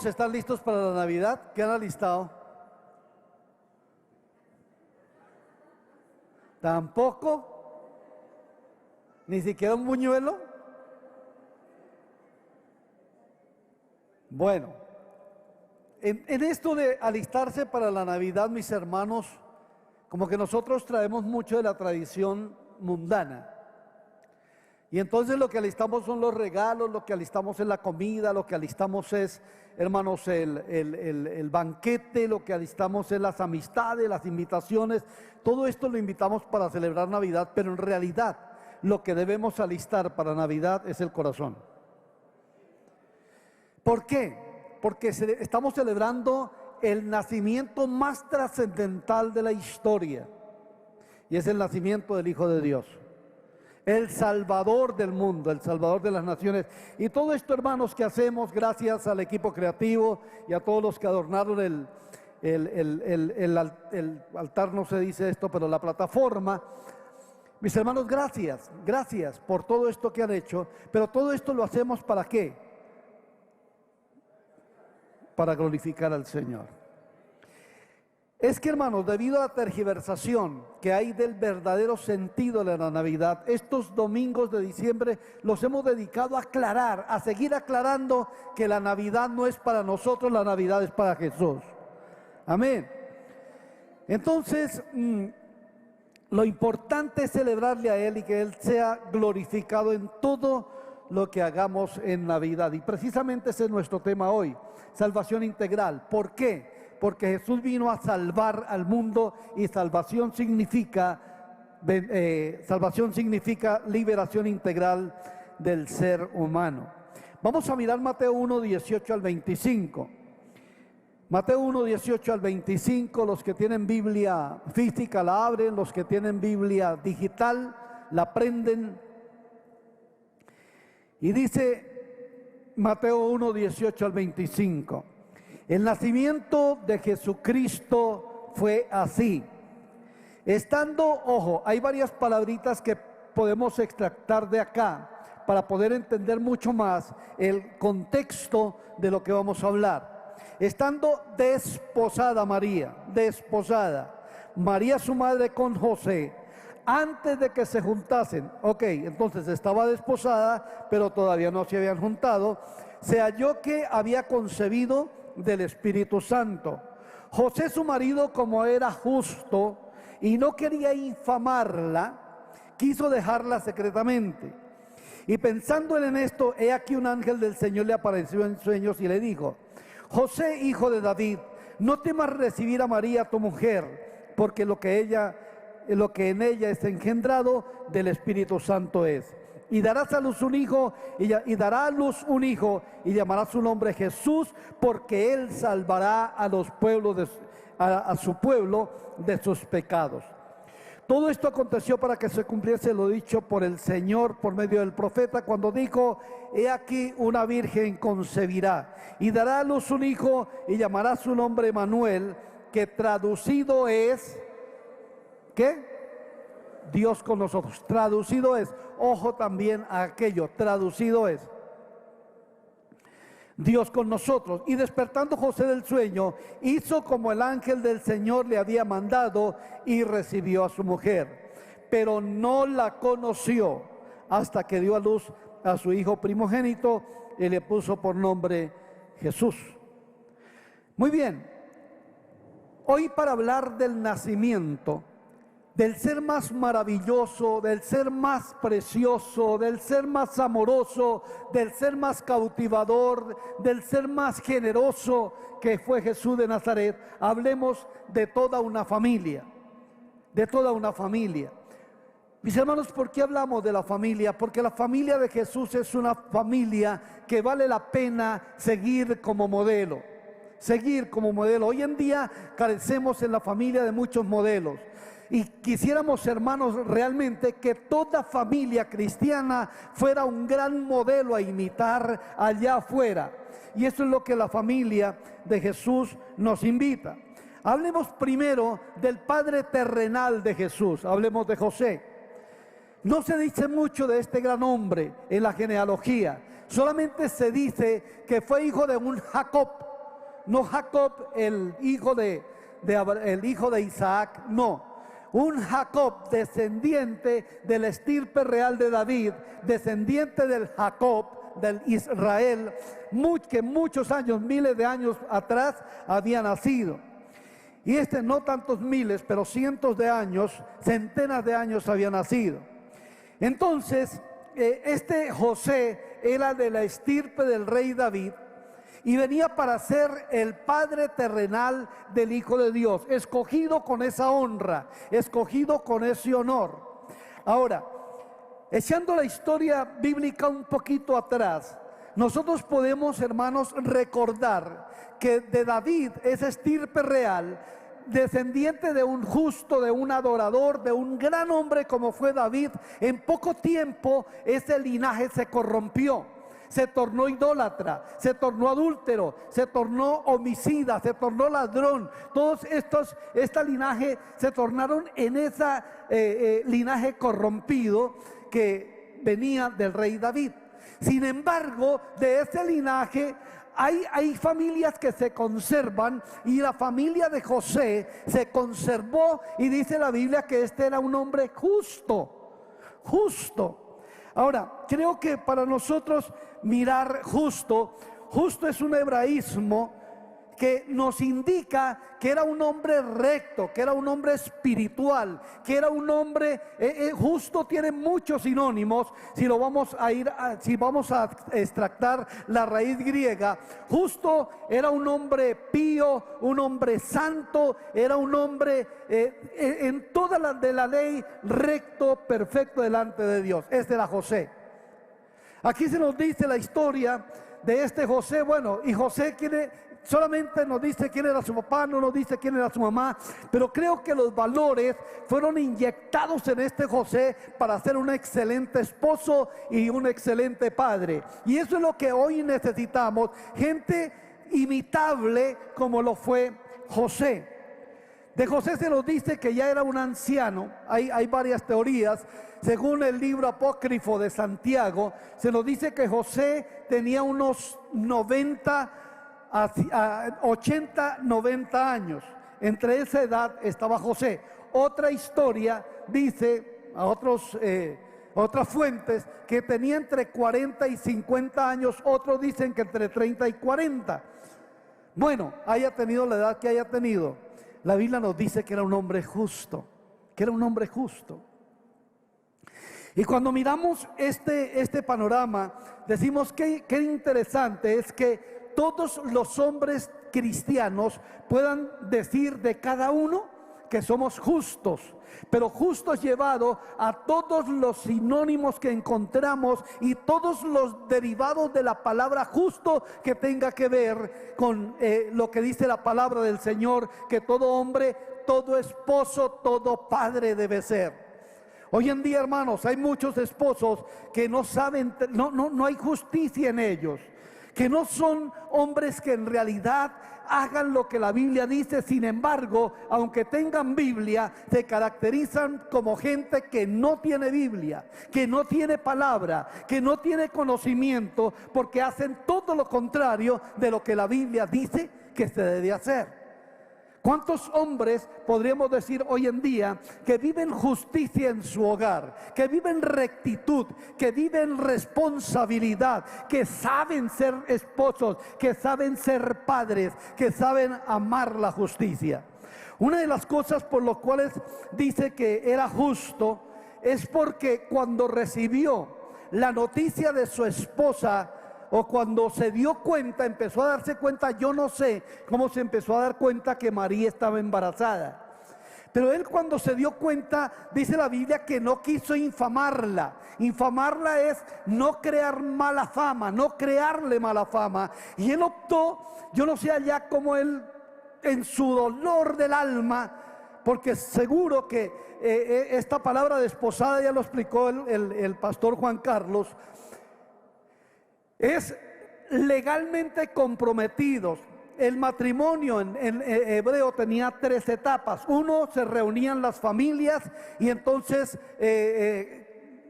¿Todos están listos para la Navidad? ¿Qué han alistado? ¿Tampoco? ¿Ni siquiera un buñuelo? Bueno, en esto de alistarse para la Navidad, mis hermanos, como que nosotros traemos mucho de la tradición mundana. Y entonces lo que alistamos son los regalos, lo que alistamos es la comida, lo que alistamos es, hermanos, el banquete, lo que alistamos es las amistades, las invitaciones. Todo esto lo invitamos para celebrar Navidad, pero en realidad lo que debemos alistar para Navidad es el corazón. ¿Por qué? Porque estamos celebrando el nacimiento más trascendental de la historia, y es el nacimiento del Hijo de Dios, el Salvador del mundo, el Salvador de las naciones. Y todo esto, hermanos, que hacemos gracias al equipo creativo y a todos los que adornaron el altar, no se dice esto, pero la plataforma. Mis hermanos, gracias por todo esto que han hecho, pero todo esto lo hacemos ¿para qué? Para glorificar al Señor. Es que, hermanos, debido a la tergiversación que hay del verdadero sentido de la Navidad, estos domingos de diciembre los hemos dedicado a aclarar, a seguir aclarando que la Navidad no es para nosotros, la Navidad es para Jesús. Amén. Entonces, lo importante es celebrarle a Él y que Él sea glorificado en todo lo que hagamos en Navidad. Y precisamente ese es nuestro tema hoy, salvación integral. ¿Por qué? Porque Jesús vino a salvar al mundo, y salvación significa liberación integral del ser humano. Vamos a mirar Mateo 1, 18 al 25. Mateo 1, 18 al 25, los que tienen Biblia física la abren, los que tienen Biblia digital la prenden. Y dice Mateo 1, 18 al 25. El nacimiento de Jesucristo fue así. Estando, ojo, hay varias palabritas que podemos extractar de acá para poder entender mucho más el contexto de lo que vamos a hablar. Estando desposada María, María su madre con José, antes de que se juntasen. Ok, entonces estaba desposada, pero todavía no se habían juntado. Se halló que había concebido del Espíritu Santo. José su marido, como era justo y no quería infamarla, quiso dejarla secretamente. Y pensando en esto, he aquí un ángel del Señor le apareció en sueños y le dijo: José, hijo de David, no temas recibir a María tu mujer, porque lo que en ella es engendrado del Espíritu Santo es. Y darás a luz un hijo, y dará a luz un hijo, y llamará su nombre Jesús, porque él salvará a los pueblos a su pueblo de sus pecados. Todo esto aconteció para que se cumpliese lo dicho por el Señor por medio del profeta, cuando dijo: he aquí una virgen concebirá y dará a luz un hijo, y llamará su nombre Emmanuel, que traducido es, ¿qué? Dios con nosotros. Traducido es, ojo también a aquello, traducido es Dios con nosotros. Y despertando José del sueño, hizo como el ángel del Señor le había mandado, y recibió a su mujer, pero no la conoció hasta que dio a luz a su hijo primogénito, y le puso por nombre Jesús. Muy bien, hoy para hablar del nacimiento, del ser más maravilloso, del ser más precioso, del ser más amoroso, del ser más cautivador, del ser más generoso que fue Jesús de Nazaret, hablemos de toda una familia, de toda una familia. Mis hermanos, ¿por qué hablamos de la familia? Porque la familia de Jesús es una familia que vale la pena seguir como modelo. Hoy en día carecemos en la familia de muchos modelos. Y quisiéramos, hermanos, realmente que toda familia cristiana fuera un gran modelo a imitar allá afuera. Y eso es lo que la familia de Jesús nos invita. Hablemos primero del padre terrenal de Jesús, hablemos de José. No se dice mucho de este gran hombre en la genealogía, solamente se dice que fue hijo de un Jacob. no Jacob el hijo el hijo de Isaac, no. Un Jacob descendiente de la estirpe real de David, descendiente del Jacob, del Israel, que muchos años, miles de años atrás había nacido. Y no tantos miles, pero cientos de años, centenas de años había nacido. Entonces, este José era de la estirpe del rey David y venía para ser el padre terrenal del Hijo de Dios, escogido con esa honra, escogido con ese honor. Ahora, echando la historia bíblica un poquito atrás, nosotros podemos, hermanos, recordar que de David, esa estirpe real, descendiente de un justo, de un adorador, de un gran hombre como fue David, en poco tiempo ese linaje se corrompió, se tornó idólatra, se tornó adúltero, se tornó homicida, se tornó ladrón. Todos este linaje se tornaron en ese linaje corrompido que venía del rey David. Sin embargo, de ese linaje hay familias que se conservan, y la familia de José se conservó, y dice la Biblia que este era un hombre justo. Ahora, creo que para nosotros mirar justo es un hebraísmo que nos indica que era un hombre recto, que era un hombre espiritual, que era un hombre justo. Tiene muchos sinónimos. Si vamos a extractar la raíz griega, justo era un hombre pío, un hombre santo, era un hombre en toda la ley recto, perfecto delante de Dios. Este era José. Aquí se nos dice la historia de este José. Bueno, y José solamente nos dice quién era su papá, no nos dice quién era su mamá, pero creo que los valores fueron inyectados en este José para ser un excelente esposo y un excelente padre. Y eso es lo que hoy necesitamos, gente imitable como lo fue José. De José se nos dice que ya era un anciano. Hay varias teorías. Según el libro apócrifo de Santiago, se nos dice que José tenía unos 80, 90 años. Entre esa edad estaba José. Otra historia dice, otras fuentes, que tenía entre 40 y 50 años. Otros dicen que entre 30 y 40. Bueno, haya tenido la edad que haya tenido, la Biblia nos dice que era un hombre justo, Y cuando miramos este panorama, decimos que qué interesante es que todos los hombres cristianos puedan decir de cada uno que somos justos, pero justos llevado a todos los sinónimos que encontramos y todos los derivados de la palabra justo que tenga que ver con lo que dice la palabra del Señor, que todo hombre, todo esposo, todo padre debe ser. Hoy en día, hermanos, hay muchos esposos que no saben, no hay justicia en ellos, que no son hombres que en realidad hagan lo que la Biblia dice. Sin embargo, aunque tengan Biblia, se caracterizan como gente que no tiene Biblia, que no tiene palabra, que no tiene conocimiento, porque hacen todo lo contrario de lo que la Biblia dice que se debe hacer. ¿Cuántos hombres podríamos decir hoy en día que viven justicia en su hogar, que viven rectitud, que viven responsabilidad, que saben ser esposos, que saben ser padres, que saben amar la justicia? Una de las cosas por las cuales dice que era justo es porque cuando recibió la noticia de su esposa, o cuando se dio cuenta, empezó a darse cuenta, yo no sé cómo se empezó a dar cuenta que María estaba embarazada. Pero él, cuando se dio cuenta, dice la Biblia que no quiso infamarla. Infamarla es no crear mala fama, no crearle mala fama. Y él optó, yo no sé allá cómo él, en su dolor del alma, porque seguro que esta palabra desposada ya lo explicó el pastor Juan Carlos, es legalmente comprometidos. El matrimonio en hebreo tenía 3 etapas. Uno, se reunían las familias y entonces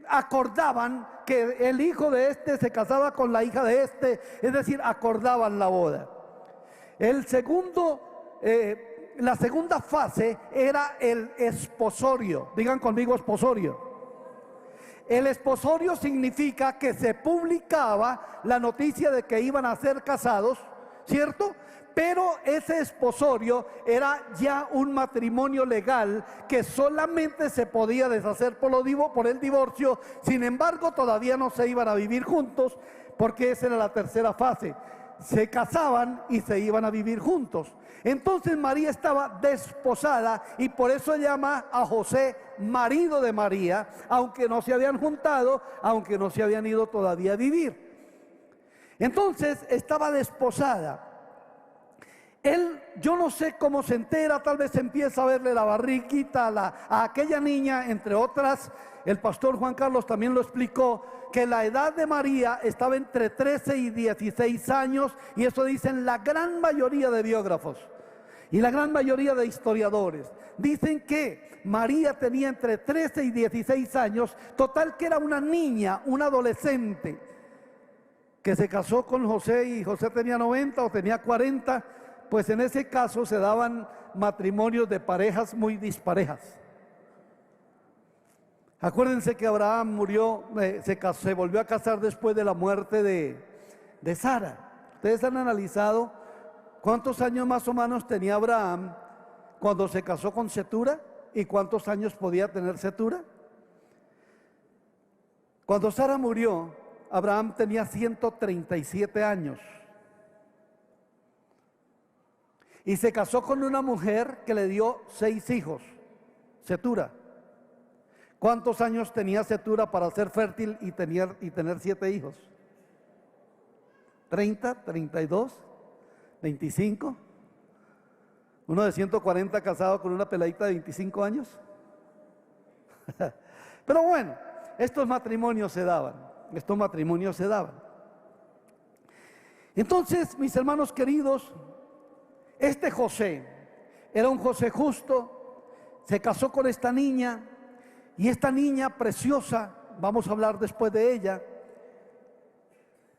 acordaban que el hijo de este se casaba con la hija de este, es decir, acordaban la boda. El segundo, la segunda fase era el esposorio. Digan conmigo esposorio. El esposorio significa que se publicaba la noticia de que iban a ser casados, ¿cierto? Pero ese esposorio era ya un matrimonio legal que solamente se podía deshacer por el divorcio. Sin embargo, todavía no se iban a vivir juntos, porque esa era la tercera fase. Se casaban y se iban a vivir juntos. Entonces María estaba desposada y por eso llama a José marido de María, aunque no se habían juntado, aunque no se habían ido todavía a vivir. Entonces estaba desposada. Él, yo no sé cómo se entera, tal vez empieza a verle la barriguita a aquella niña, entre otras. El pastor Juan Carlos también lo explicó, que la edad de María estaba entre 13 y 16 años, y eso dicen la gran mayoría de biógrafos y la gran mayoría de historiadores. Dicen que María tenía entre 13 y 16 años, total que era una niña, una adolescente, que se casó con José y José tenía 90 o tenía 40, pues en ese caso se daban matrimonios de parejas muy disparejas. Acuérdense que Abraham murió, se volvió a casar después de la muerte de Sara. Ustedes han analizado cuántos años más o menos tenía Abraham cuando se casó con Cetura y cuántos años podía tener Cetura. Cuando Sara murió, Abraham tenía 137 años. Y se casó con una mujer que le dio 6 hijos, Cetura. ¿Cuántos años tenía Cetura para ser fértil y tener 7 hijos? ¿30, 32, 25? ¿Uno de 140 casado con una peladita de 25 años? Pero bueno, estos matrimonios se daban. Entonces, mis hermanos queridos, este José era un José justo, se casó con esta niña, y esta niña preciosa, vamos a hablar después de ella,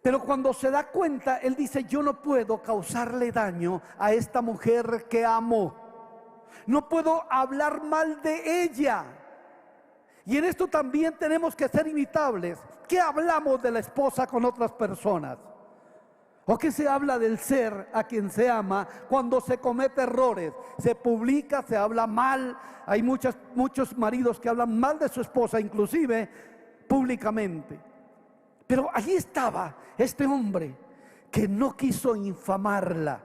pero cuando se da cuenta, él dice: yo no puedo causarle daño a esta mujer que amo, no puedo hablar mal de ella. Y en esto también tenemos que ser imitables. ¿Qué hablamos de la esposa con otras personas? ¿O qué se habla del ser a quien se ama cuando se comete errores? Se publica, se habla mal. Hay muchos maridos que hablan mal de su esposa, inclusive públicamente. Pero allí estaba este hombre que no quiso infamarla.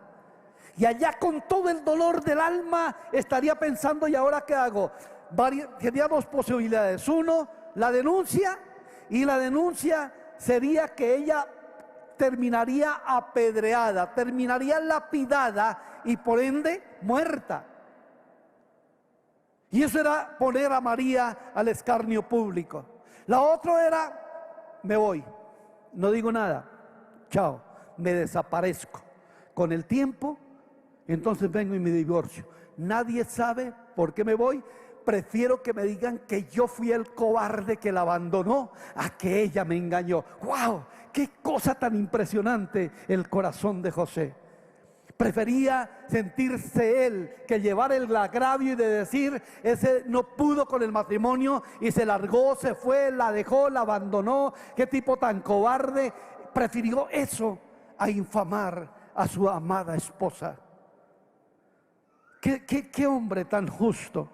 Y allá con todo el dolor del alma estaría pensando: ¿y ahora qué hago? Tenía 2 posibilidades. Uno, la denuncia, y la denuncia sería que ella terminaría apedreada, terminaría lapidada y por ende muerta. Y eso era poner a María al escarnio público. La otra era: me voy, no digo nada, chao, me desaparezco. Con el tiempo, entonces vengo y me divorcio. Nadie sabe por qué me voy. Prefiero que me digan que yo fui el cobarde que la abandonó a que ella me engañó. ¡Wow! ¡Qué cosa tan impresionante el corazón de José! Prefería sentirse él que llevar el agravio y de decir: ese no pudo con el matrimonio y se largó, se fue, la dejó, la abandonó. ¡Qué tipo tan cobarde! Prefirió eso a infamar a su amada esposa. ¡Qué hombre tan justo!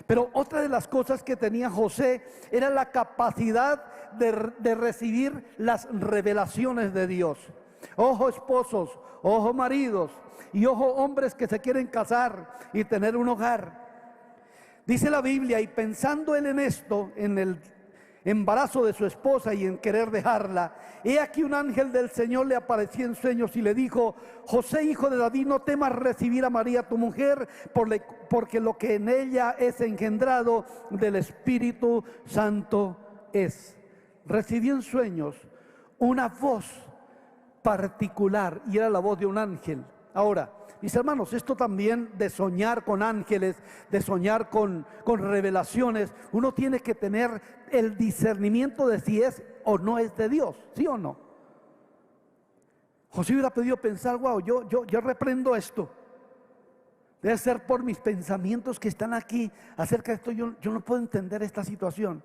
Pero otra de las cosas que tenía José era la capacidad de recibir las revelaciones de Dios. Ojo esposos, ojo maridos y ojo hombres que se quieren casar y tener un hogar. Dice la Biblia: y pensando él en esto, en el embarazo de su esposa y en querer dejarla, he aquí un ángel del Señor le apareció en sueños y le dijo: José, hijo de David, no temas recibir a María tu mujer, porque lo que en ella es engendrado del Espíritu Santo es. Recibió en sueños una voz particular y era la voz de un ángel. Ahora, mis hermanos, esto también de soñar con ángeles, de soñar con revelaciones, uno tiene que tener el discernimiento de si es o no es de Dios, ¿sí o no? José hubiera podido pensar, wow, yo reprendo esto. Debe ser por mis pensamientos que están aquí acerca de esto. Yo no puedo entender esta situación.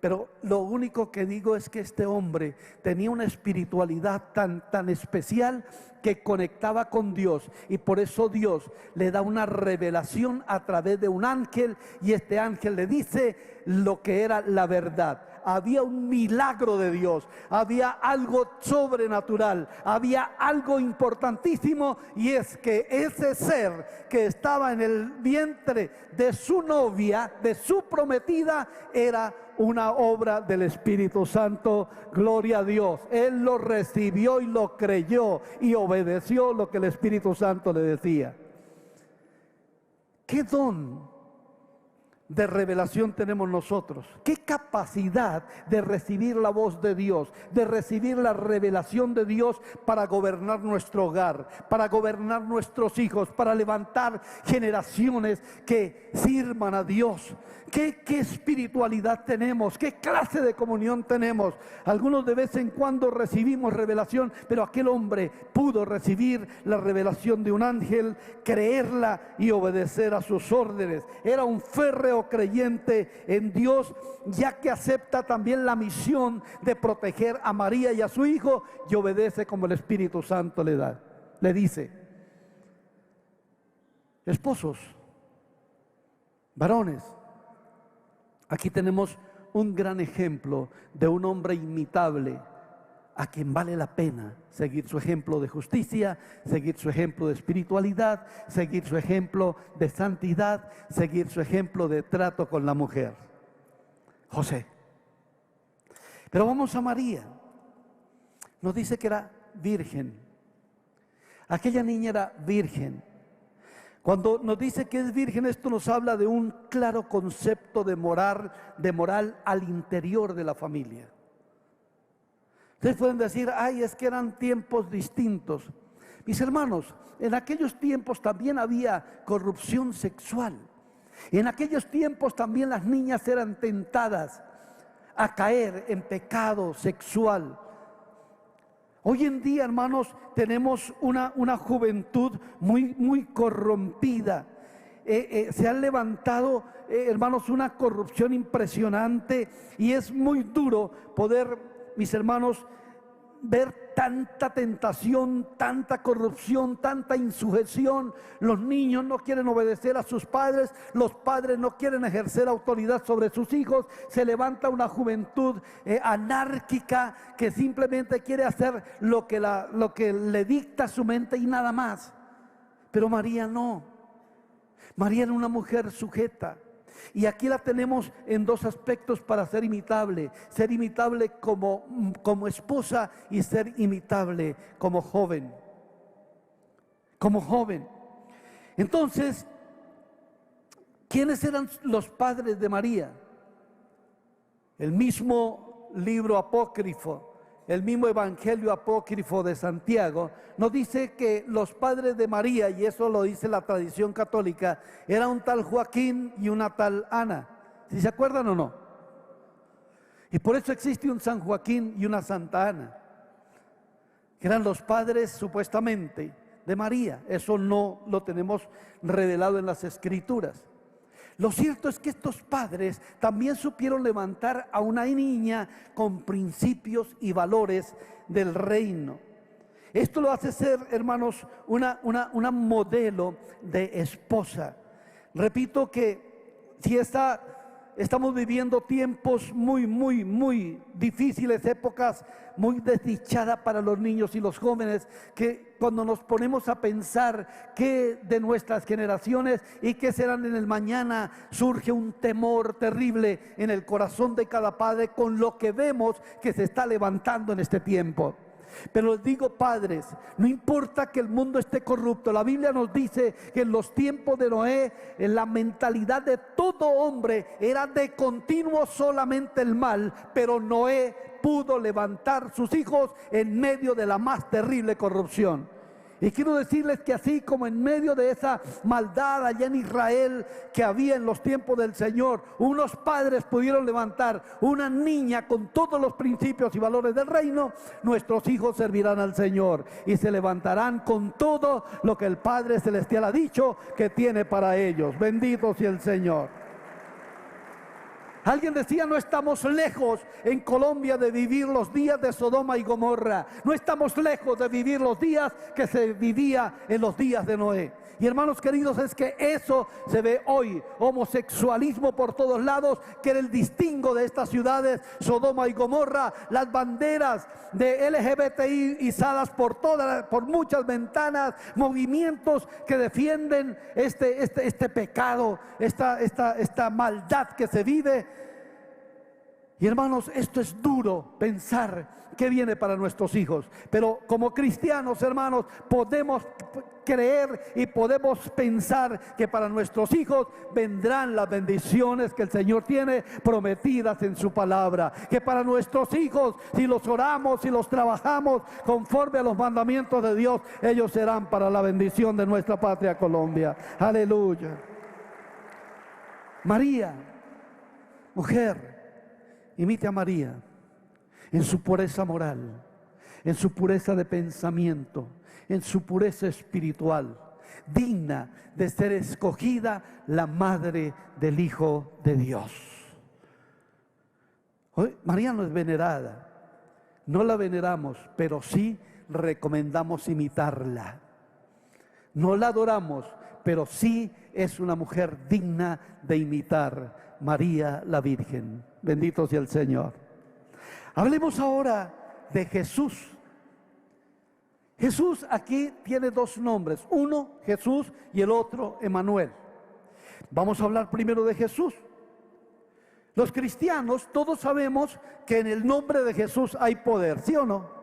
Pero lo único que digo es que este hombre tenía una espiritualidad tan especial que conectaba con Dios. Y por eso Dios le da una revelación a través de un ángel. Y este ángel le dice lo que era la verdad. Había un milagro de Dios, había algo sobrenatural, había algo importantísimo, y es que ese ser que estaba en el vientre de su novia, de su prometida, era una obra del Espíritu Santo. Gloria a Dios. Él lo recibió y lo creyó y obedeció lo que el Espíritu Santo le decía. ¿Qué don de revelación tenemos nosotros? ¿Qué capacidad de recibir la voz de Dios, de recibir la revelación de Dios para gobernar nuestro hogar, para gobernar nuestros hijos, para levantar generaciones que sirvan a Dios? ¿Qué espiritualidad tenemos? ¿Qué clase de comunión tenemos? Algunos de vez en cuando recibimos revelación, pero aquel hombre pudo recibir la revelación de un ángel, creerla y obedecer a sus órdenes. Era un férreo creyente en Dios, ya que acepta también la misión de proteger a María y a su hijo, y obedece como el Espíritu Santo le da. Le dice: esposos, varones, aquí tenemos un gran ejemplo de un hombre imitable, a quien vale la pena seguir su ejemplo de justicia, seguir su ejemplo de espiritualidad, seguir su ejemplo de santidad, seguir su ejemplo de trato con la mujer. José. Pero vamos a María. Nos dice que era virgen. Aquella niña era virgen. Cuando nos dice que es virgen, esto nos habla de un claro concepto de moral al interior de la familia. Ustedes pueden decir: ay, es que eran tiempos distintos. Mis hermanos, en aquellos tiempos también había corrupción sexual. En aquellos tiempos también las niñas eran tentadas a caer en pecado sexual. Hoy en día, hermanos, tenemos una juventud muy corrompida. Se han levantado, hermanos, una corrupción impresionante, y es muy duro poder, mis hermanos, ver tanta tentación, tanta corrupción, tanta insujeción. Los niños no quieren obedecer a sus padres, los padres no quieren ejercer autoridad sobre sus hijos. Se levanta una juventud anárquica que simplemente quiere hacer lo que le dicta su mente y nada más. Pero María no. María era una mujer sujeta. Y aquí la tenemos en dos aspectos para ser imitable como esposa, y ser imitable como joven. Entonces, ¿quiénes eran los padres de María? El mismo libro apócrifo, el mismo evangelio apócrifo de Santiago, nos dice que los padres de María, y eso lo dice la tradición católica, era un tal Joaquín y una tal Ana. ¿Sí se acuerdan o no? Y por eso existe un San Joaquín y una Santa Ana, que eran los padres supuestamente de María. Eso no lo tenemos revelado en las Escrituras. Lo cierto es que estos padres también supieron levantar a una niña con principios y valores del reino. Esto lo hace ser, hermanos, una modelo de esposa. Repito que si estamos viviendo tiempos muy difíciles, épocas muy desdichadas para los niños y los jóvenes, que cuando nos ponemos a pensar qué de nuestras generaciones y qué serán en el mañana, surge un temor terrible en el corazón de cada padre con lo que vemos que se está levantando en este tiempo. Pero les digo, padres, no importa que el mundo esté corrupto, la Biblia nos dice que en los tiempos de Noé, la mentalidad de todo hombre era de continuo solamente el mal, pero Noé pudo levantar sus hijos en medio de la más terrible corrupción. Y quiero decirles que así como en medio de esa maldad allá en Israel que había en los tiempos del Señor, unos padres pudieron levantar una niña con todos los principios y valores del reino, nuestros hijos servirán al Señor y se levantarán con todo lo que el Padre Celestial ha dicho que tiene para ellos. Bendito sea el Señor. Alguien decía, no estamos lejos en Colombia de vivir los días de Sodoma y Gomorra. No estamos lejos de vivir los días que se vivía en los días de Noé. Y hermanos queridos, es que eso se ve hoy, homosexualismo por todos lados, que era el distingo de estas ciudades, Sodoma y Gomorra, las banderas de LGBTI izadas por muchas ventanas, movimientos que defienden este pecado, esta maldad que se vive. Y hermanos, esto es duro pensar que viene para nuestros hijos, pero como cristianos, hermanos, podemos creer y podemos pensar que para nuestros hijos vendrán las bendiciones que el Señor tiene prometidas en su palabra, que para nuestros hijos, si los oramos, si los trabajamos conforme a los mandamientos de Dios, ellos serán para la bendición de nuestra patria Colombia. Aleluya. María, mujer, imite a María en su pureza moral, en su pureza de pensamiento, en su pureza espiritual, digna de ser escogida la madre del Hijo de Dios. Hoy, María no es venerada, no la veneramos, pero sí recomendamos imitarla. No la adoramos, pero sí es una mujer digna de imitar, María la Virgen. Bendito sea el Señor. Hablemos ahora de Jesús. Jesús aquí tiene dos nombres, uno Jesús y el otro Emmanuel. Vamos a hablar primero de Jesús. Los cristianos todos sabemos que en el nombre de Jesús hay poder, ¿sí o no?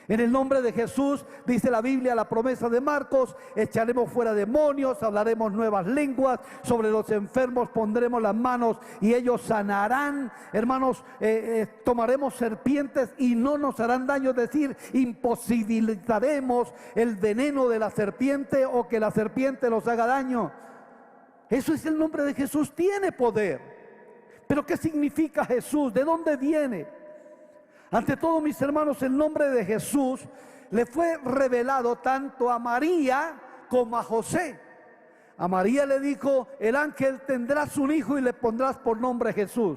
En el nombre de Jesús, dice la Biblia, la promesa de Marcos, echaremos fuera demonios, hablaremos nuevas lenguas, sobre los enfermos pondremos las manos y ellos sanarán. Hermanos, tomaremos serpientes y no nos harán daño, es decir, imposibilitaremos el veneno de la serpiente o que la serpiente nos haga daño. Eso es el nombre de Jesús, tiene poder. Pero ¿qué significa Jesús? ¿De dónde viene? Ante todo, mis hermanos, el nombre de Jesús le fue revelado tanto a María como a José. A María le dijo el ángel, tendrás un hijo y le pondrás por nombre Jesús.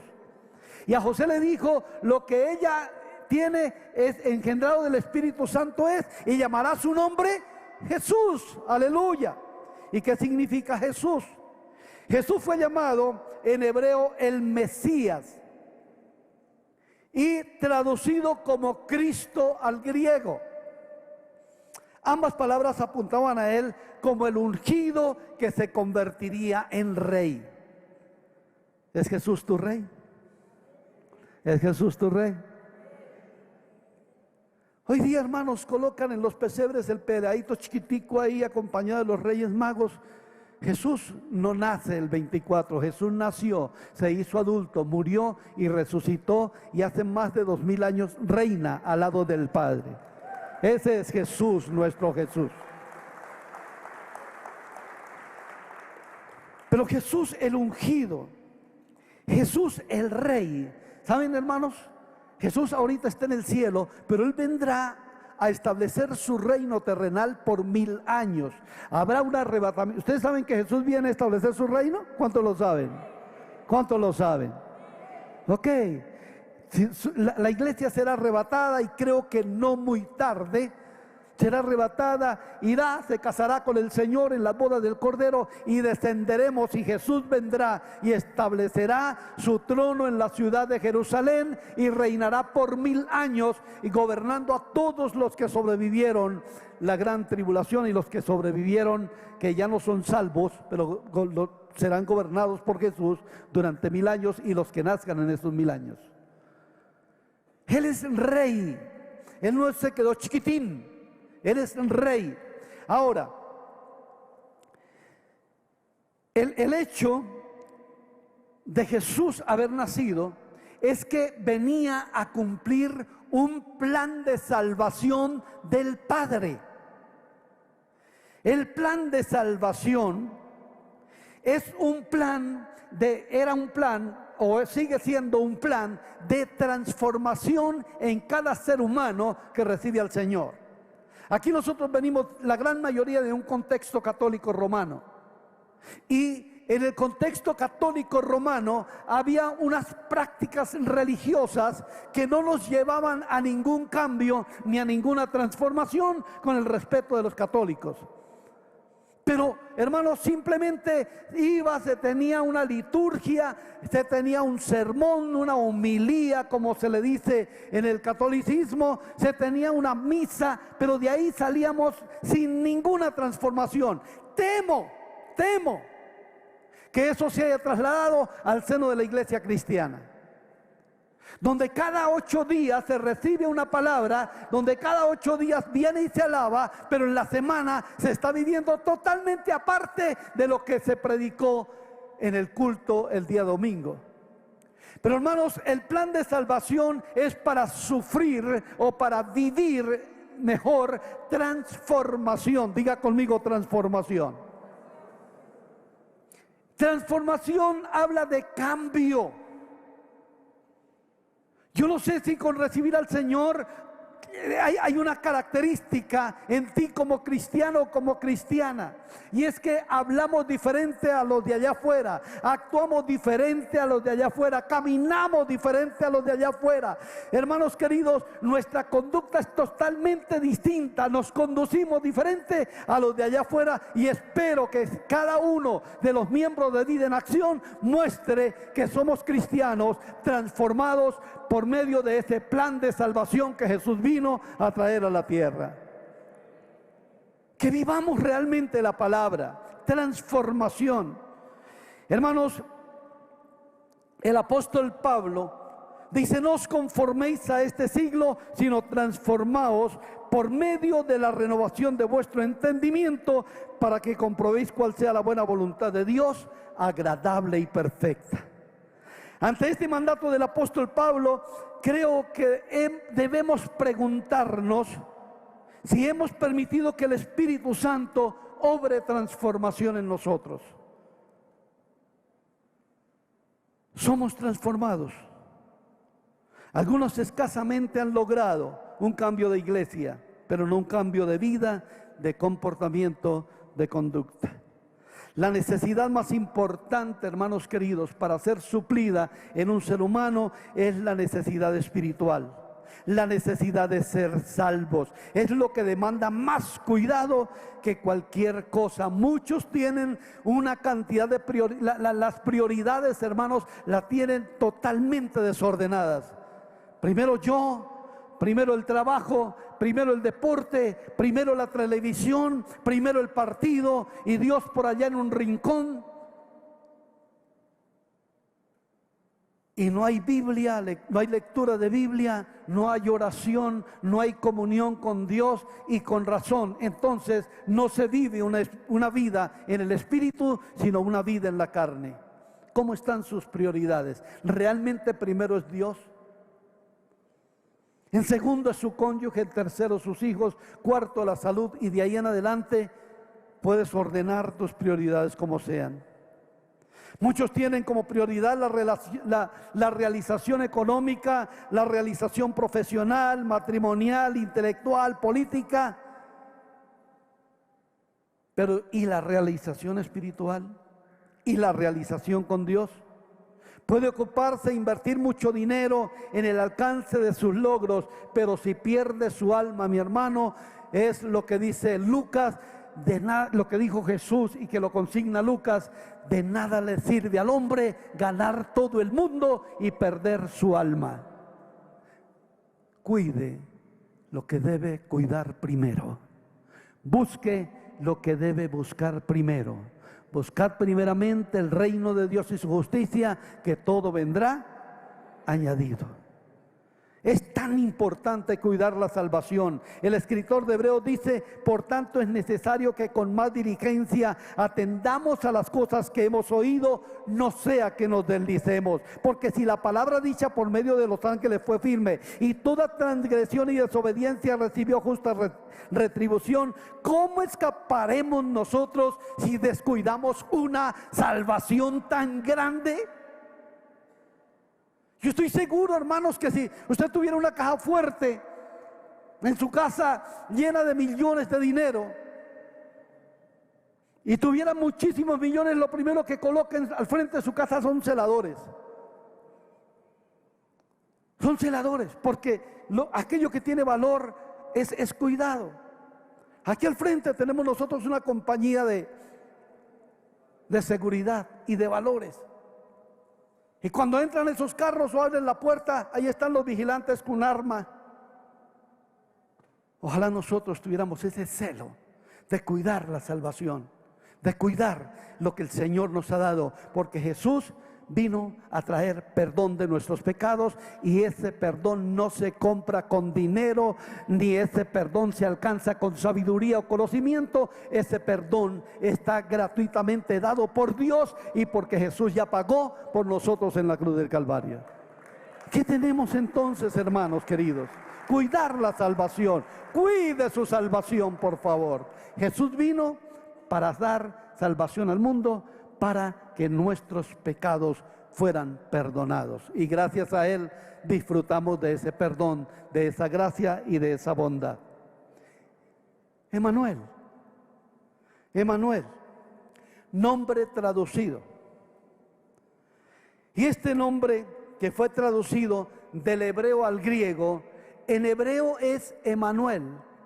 Y a José le dijo, lo que ella tiene es engendrado del Espíritu Santo es, y llamará su nombre Jesús. Aleluya. ¿Y qué significa Jesús? Jesús fue llamado en hebreo el Mesías y traducido como Cristo al griego. Ambas palabras apuntaban a él como el ungido que se convertiría en rey. ¿Es Jesús tu rey? ¿Es Jesús tu rey? Hoy día, hermanos, colocan en los pesebres el pedacito chiquitico ahí acompañado de los Reyes Magos. Jesús no nace el 24, Jesús nació, se hizo adulto, murió y resucitó y hace más de 2000 años reina al lado del Padre. Ese es Jesús, nuestro Jesús. Pero Jesús el ungido, Jesús el rey. ¿Saben, hermanos? Jesús ahorita está en el cielo, pero Él vendrá a establecer su reino terrenal por 1000 años. Habrá un arrebatamiento. ¿Ustedes saben que Jesús viene a establecer su reino? ¿Cuántos lo saben? ¿Cuántos lo saben? Ok. La iglesia será arrebatada y creo que no muy tarde. Será arrebatada, irá, se casará con el Señor en la boda del Cordero y descenderemos y Jesús vendrá y establecerá su trono en la ciudad de Jerusalén y reinará por 1000 años y gobernando a todos los que sobrevivieron la gran tribulación y los que sobrevivieron, que ya no son salvos, pero serán gobernados por Jesús durante 1000 años y los que nazcan en esos 1000 años. Él es el rey, Él no se quedó chiquitín. Él es el rey. Ahora, el hecho de Jesús haber nacido es que venía a cumplir un plan de salvación del Padre. El plan de salvación es un plan era un plan, o sigue siendo un plan de transformación en cada ser humano que recibe al Señor. Aquí nosotros venimos, la gran mayoría, de un contexto católico romano. Y en el contexto católico romano había unas prácticas religiosas que no nos llevaban a ningún cambio ni a ninguna transformación, con el respeto de los católicos. Pero, hermanos, simplemente se tenía una liturgia, se tenía un sermón, una homilía, como se le dice en el catolicismo, se tenía una misa, pero de ahí salíamos sin ninguna transformación. Temo que eso se haya trasladado al seno de la iglesia cristiana, donde cada 8 días se recibe una palabra, donde cada 8 días viene y se alaba, pero en la semana se está viviendo totalmente aparte de lo que se predicó en el culto el día domingo. Pero, hermanos, el plan de salvación es para sufrir, o para vivir mejor, transformación. Diga conmigo: transformación. Transformación habla de cambio. Yo no sé si con recibir al Señor hay una característica en ti como cristiano o como cristiana, y es que hablamos diferente a los de allá afuera, actuamos diferente a los de allá afuera, caminamos diferente a los de allá afuera. Hermanos queridos, nuestra conducta es totalmente distinta, nos conducimos diferente a los de allá afuera, y espero que cada uno de los miembros de Vida en Acción muestre que somos cristianos transformados por medio de ese plan de salvación que Jesús vino a traer a la tierra. Que vivamos realmente la palabra, transformación. Hermanos, el apóstol Pablo dice: no os conforméis a este siglo, sino transformaos por medio de la renovación de vuestro entendimiento, para que comprobéis cuál sea la buena voluntad de Dios, agradable y perfecta. Ante este mandato del apóstol Pablo, creo que debemos preguntarnos si hemos permitido que el Espíritu Santo obre transformación en nosotros. Somos transformados. Algunos escasamente han logrado un cambio de iglesia, pero no un cambio de vida, de comportamiento, de conducta. La necesidad más importante, hermanos queridos, para ser suplida en un ser humano es la necesidad espiritual. La necesidad de ser salvos es lo que demanda más cuidado que cualquier cosa. Muchos tienen una cantidad de las prioridades, hermanos, las tienen totalmente desordenadas. Primero yo, primero el trabajo, primero el deporte, primero la televisión, primero el partido, y Dios por allá en un rincón. Y no hay Biblia, no hay lectura de Biblia, no hay oración, no hay comunión con Dios, y con razón. Entonces no se vive una vida en el Espíritu, sino una vida en la carne. ¿Cómo están sus prioridades? ¿Realmente primero es Dios? En segundo es su cónyuge, en tercero sus hijos, cuarto la salud, y de ahí en adelante puedes ordenar tus prioridades como sean. Muchos tienen como prioridad la realización económica, la realización profesional, matrimonial, intelectual, política. Pero ¿y la realización espiritual? ¿Y la realización con Dios? Puede ocuparse e invertir mucho dinero en el alcance de sus logros, pero si pierde su alma, mi hermano, es lo que dice Lucas, lo que dijo Jesús y que lo consigna Lucas: de nada le sirve al hombre ganar todo el mundo y perder su alma. Cuide lo que debe cuidar primero. Busque lo que debe buscar primero. Buscad primeramente el reino de Dios y su justicia, que todo vendrá añadido. Es tan tan importante cuidar la salvación. El escritor de Hebreos dice: por tanto es necesario que con más diligencia atendamos a las cosas que hemos oído, no sea que nos deslicemos. Porque si la palabra dicha por medio de los ángeles fue firme, y toda transgresión y desobediencia recibió justa retribución, ¿cómo escaparemos nosotros si descuidamos una salvación tan grande? Yo estoy seguro, hermanos, que si usted tuviera una caja fuerte en su casa llena de millones de dinero y tuviera muchísimos millones, lo primero que coloquen al frente de su casa son celadores. Son celadores, porque aquello que tiene valor es cuidado. Aquí al frente tenemos nosotros una compañía de seguridad y de valores. Y cuando entran esos carros o abren la puerta, ahí están los vigilantes con un arma. Ojalá nosotros tuviéramos ese celo de cuidar la salvación, de cuidar lo que el Señor nos ha dado, porque Jesús vino a traer perdón de nuestros pecados, y ese perdón no se compra con dinero, ni ese perdón se alcanza con sabiduría o conocimiento. Ese perdón está gratuitamente dado por Dios, y porque Jesús ya pagó por nosotros en la cruz del Calvario. ¿Qué tenemos entonces, hermanos queridos? Cuidar la salvación. Cuide su salvación, por favor. Jesús vino para dar salvación al mundo, para que nuestros pecados fueran perdonados. Y gracias a Él disfrutamos de ese perdón, de esa gracia y de esa bondad. Emmanuel. Emmanuel, nombre traducido. Y este nombre que fue traducido del hebreo al griego, en hebreo es Emmanuel,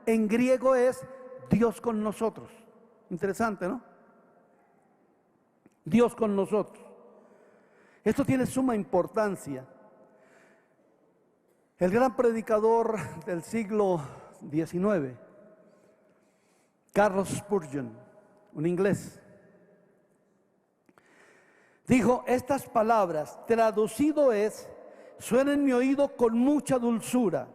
en griego es Dios con nosotros. Interesante, ¿no? Dios con nosotros. Esto tiene suma importancia. El gran predicador del siglo XIX, Charles Spurgeon, un inglés, dijo: estas palabras, traducido es, suena en mi oído con mucha dulzura,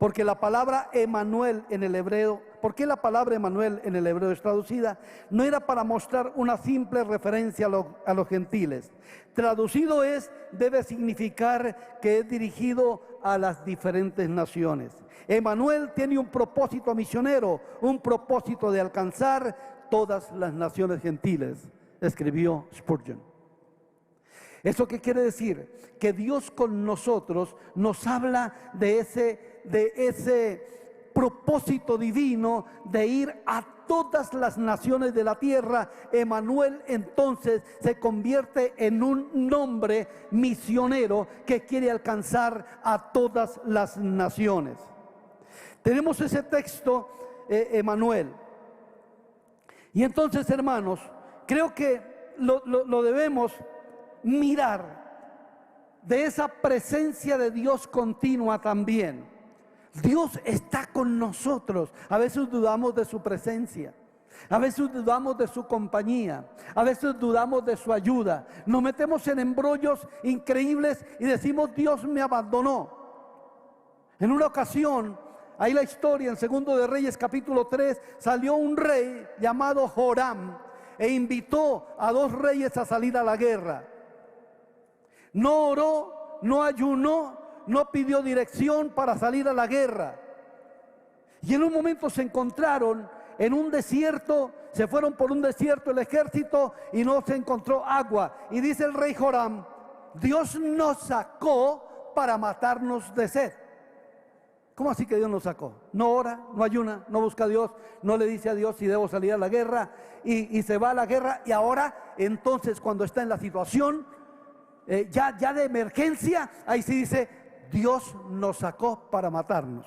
porque la palabra Emmanuel en el hebreo, ¿por qué la palabra Emmanuel en el hebreo es traducida? No era para mostrar una simple referencia a los gentiles. Traducido es, debe significar que es dirigido a las diferentes naciones. Emmanuel tiene un propósito misionero, un propósito de alcanzar todas las naciones gentiles, escribió Spurgeon. ¿Eso qué quiere decir? Que Dios con nosotros nos habla de ese propósito divino de ir a todas las naciones de la tierra. Emmanuel entonces se convierte en un nombre misionero que quiere alcanzar a todas las naciones. Tenemos ese texto, Emmanuel. Y entonces, hermanos, creo que lo debemos mirar de esa presencia de Dios continua también. Dios está con nosotros. A veces dudamos de su presencia, a veces dudamos de su compañía, a veces dudamos de su ayuda. Nos metemos en embrollos increíbles y decimos: Dios me abandonó. En una ocasión, hay la historia en Segundo de Reyes capítulo 3, salió un rey llamado Joram e invitó a 2 reyes a salir a la guerra. No oró, no ayunó, no pidió dirección para salir a la guerra. Y en un momento se encontraron en un desierto, se fueron por un desierto el ejército y no se encontró agua. Y dice el rey Joram: Dios nos sacó para matarnos de sed. ¿Cómo así que Dios nos sacó? No ora, no ayuna, no busca a Dios, no le dice a Dios si debo salir a la guerra, y se va a la guerra. Y ahora, entonces, cuando está en la situación ya de emergencia, ahí sí dice: Dios nos sacó para matarnos.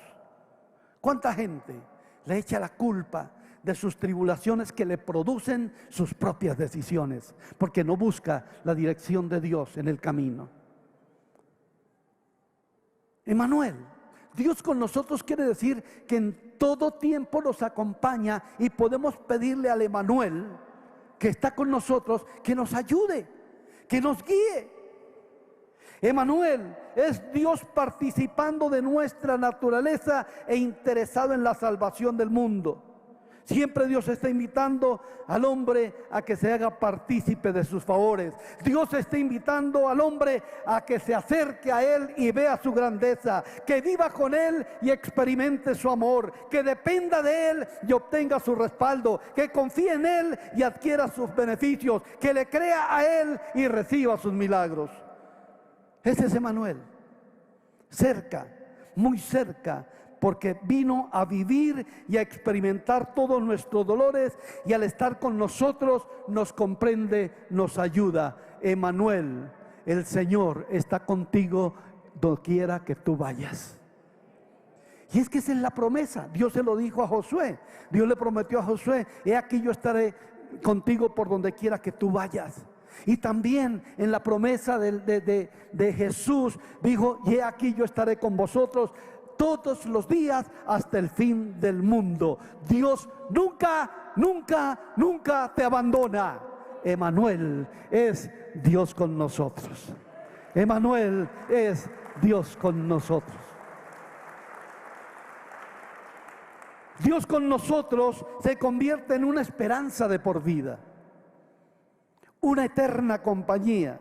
¿Cuánta gente le echa la culpa de sus tribulaciones que le producen sus propias decisiones, porque no busca la dirección de Dios en el camino? Emmanuel, Dios con nosotros, quiere decir que en todo tiempo nos acompaña, y podemos pedirle al Emmanuel que está con nosotros que nos ayude, que nos guíe. Emanuel es Dios participando de nuestra naturaleza e interesado en la salvación del mundo. Siempre Dios está invitando al hombre a que se haga partícipe de sus favores. Dios está invitando al hombre a que se acerque a Él y vea su grandeza, que viva con Él y experimente su amor, que dependa de Él y obtenga su respaldo, que confíe en Él y adquiera sus beneficios, que le crea a Él y reciba sus milagros. Ese es Emanuel, cerca, muy cerca, porque vino a vivir y a experimentar todos nuestros dolores, y al estar con nosotros nos comprende, nos ayuda. Emanuel, el Señor está contigo doquiera que tú vayas. Y es que esa es la promesa. Dios se lo dijo a Josué. Dios le prometió a Josué: he aquí yo estaré contigo por donde quiera que tú vayas. Y también en la promesa de Jesús dijo: y he aquí yo estaré con vosotros todos los días hasta el fin del mundo. Dios nunca, nunca, nunca te abandona. Emanuel es Dios con nosotros. Emanuel es Dios con nosotros. Dios con nosotros se convierte en una esperanza de por vida, una eterna compañía.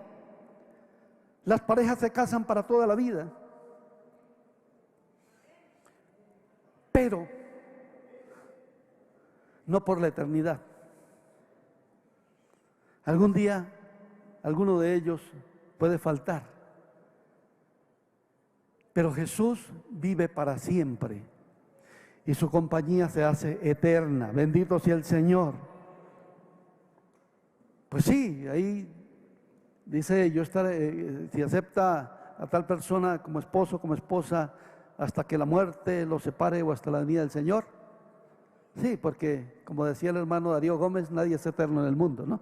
Las parejas se casan para toda la vida, pero no por la eternidad. Algún día alguno de ellos puede faltar, pero Jesús vive para siempre y su compañía se hace eterna. Bendito sea el Señor. Pues sí, ahí dice: yo estaré, si acepta a tal persona como esposo, como esposa, hasta que la muerte los separe o hasta la venida del Señor. Sí, porque como decía el hermano Darío Gómez, nadie es eterno en el mundo, ¿no?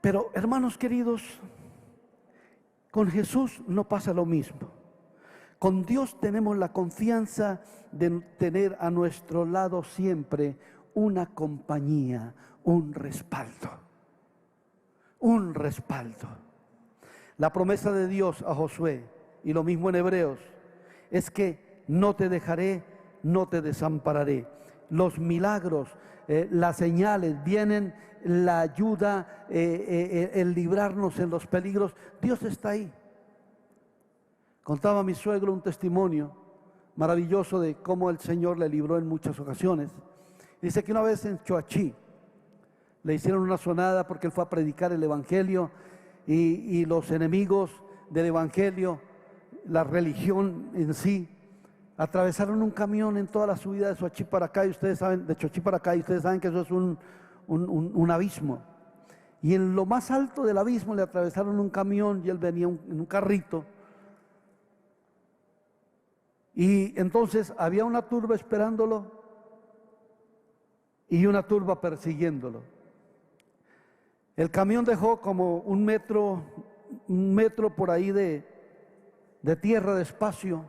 Pero hermanos queridos, con Jesús no pasa lo mismo. Con Dios tenemos la confianza de tener a nuestro lado siempre una compañía, un respaldo. Un respaldo. La promesa de Dios a Josué, y lo mismo en Hebreos, es que no te dejaré, no te desampararé. Los milagros, las señales vienen, la ayuda, el librarnos en los peligros. Dios está ahí. Contaba mi suegro un testimonio maravilloso de cómo el Señor le libró en muchas ocasiones. Dice que una vez en Choachí le hicieron una sonada porque él fue a predicar el Evangelio, y los enemigos del Evangelio, la religión en sí, atravesaron un camión en toda la subida de Choachí para acá, y ustedes saben, de Choachí para acá, y ustedes saben que eso es un abismo. Y en lo más alto del abismo le atravesaron un camión y él venía en un carrito. Y entonces había una turba esperándolo y una turba persiguiéndolo. El camión dejó como un metro por ahí de tierra, de espacio.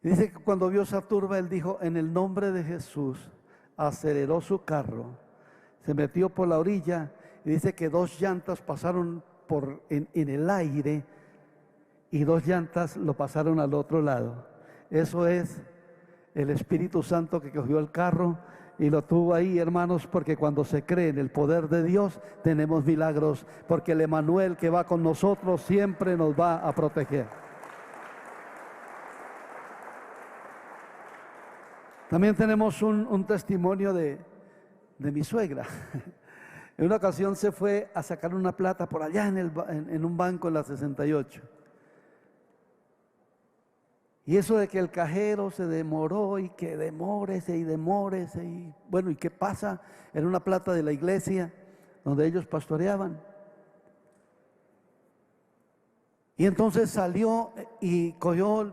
Y dice que cuando vio esa turba, él dijo: en el nombre de Jesús, aceleró su carro, se metió por la orilla, y dice que 2 llantas pasaron en el aire, y 2 llantas lo pasaron al otro lado. Eso es el Espíritu Santo que cogió el carro y lo tuvo ahí, hermanos, porque cuando se cree en el poder de Dios tenemos milagros, porque el Emanuel que va con nosotros siempre nos va a proteger. También tenemos un testimonio de mi suegra. En una ocasión se fue a sacar una plata por allá en un banco en la 68. Y eso de que el cajero se demoró y que demórese y demórese, y bueno, ¿y qué pasa? Era una plata de la iglesia donde ellos pastoreaban. Y entonces salió y cogió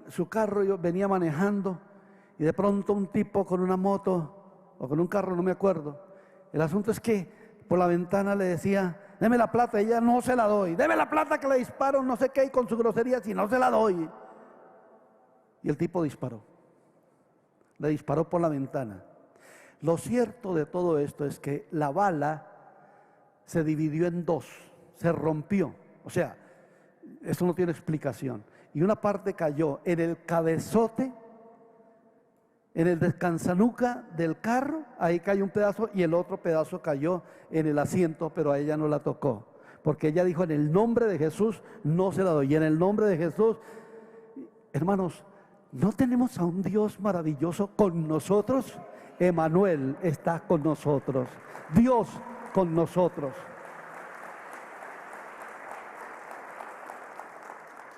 su carro, yo venía manejando, y de pronto un tipo con una moto o con un carro, no me acuerdo. El asunto es que por la ventana le decía: deme la plata. Y ella: no se la doy. Deme la plata que le disparo, no sé qué, y con su grosería: si no se la doy. Y el tipo disparó. Le disparó por la ventana. Lo cierto de todo esto es que la bala se dividió en dos, se rompió. O sea, eso no tiene explicación. Y una parte cayó en el cabezote, en el descansanuca del carro, ahí cayó un pedazo, y el otro pedazo cayó en el asiento, pero a ella no la tocó. Porque ella dijo, en el nombre de Jesús no se la doy. Y en el nombre de Jesús, hermanos, ¿no tenemos a un Dios maravilloso con nosotros? Emmanuel está con nosotros. Dios con nosotros.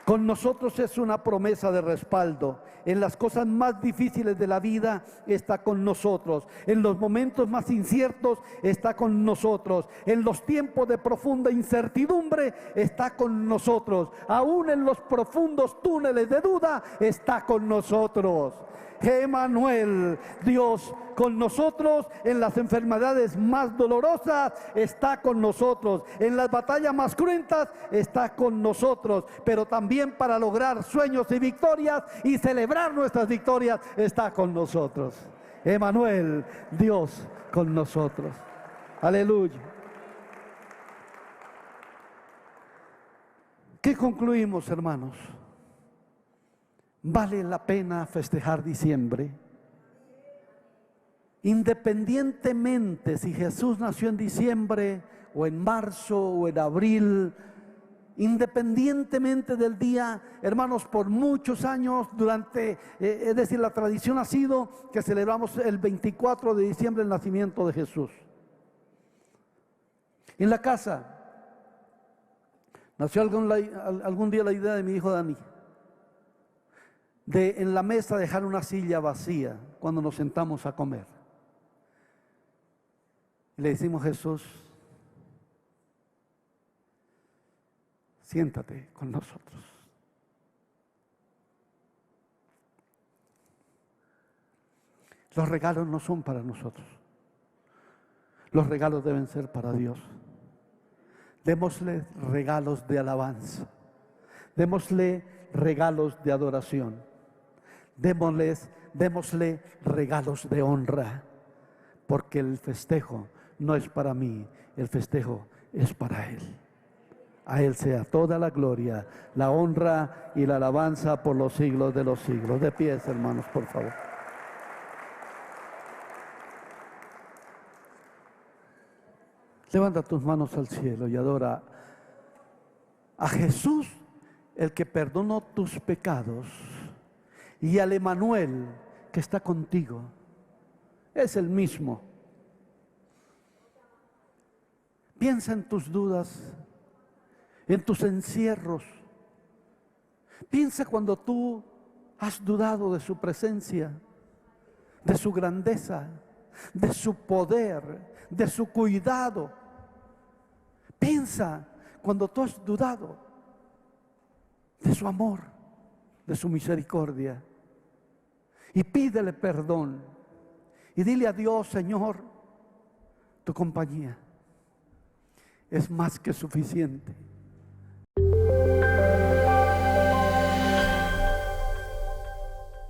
Con nosotros es una promesa de respaldo. En las cosas más difíciles de la vida está con nosotros. En los momentos más inciertos está con nosotros. En los tiempos de profunda incertidumbre está con nosotros. Aún en los profundos túneles de duda está con nosotros. Emmanuel, Dios con nosotros. En las enfermedades más dolorosas está con nosotros. En las batallas más cruentas está con nosotros. Pero también para lograr sueños y victorias y celebrar nuestras victorias está con nosotros. Emmanuel, Dios con nosotros. Aleluya. ¿Qué concluimos, hermanos? ¿Vale la pena festejar diciembre? Independientemente si Jesús nació en diciembre o en marzo o en abril, independientemente del día, hermanos, por muchos años es decir, la tradición ha sido que celebramos el 24 de diciembre el nacimiento de Jesús. En la casa nació algún día la idea de mi hijo Dani, de en la mesa dejar una silla vacía cuando nos sentamos a comer. Y le decimos, Jesús, siéntate con nosotros. Los regalos no son para nosotros. Los regalos deben ser para Dios. Démosle regalos de alabanza. Démosle regalos de adoración. Démosle regalos de honra, porque el festejo no es para mí, el festejo es para Él. A Él sea toda la gloria, la honra y la alabanza por los siglos de los siglos. De pies, hermanos, por favor. Levanta tus manos al cielo y adora a Jesús, el que perdonó tus pecados, y al Emmanuel que está contigo. Es el mismo. Piensa en tus dudas, en tus encierros. Piensa cuando tú has dudado de su presencia, de su grandeza, de su poder, de su cuidado. Piensa cuando tú has dudado de su amor, de su misericordia, y pídele perdón y dile a Dios, Señor, tu compañía es más que suficiente.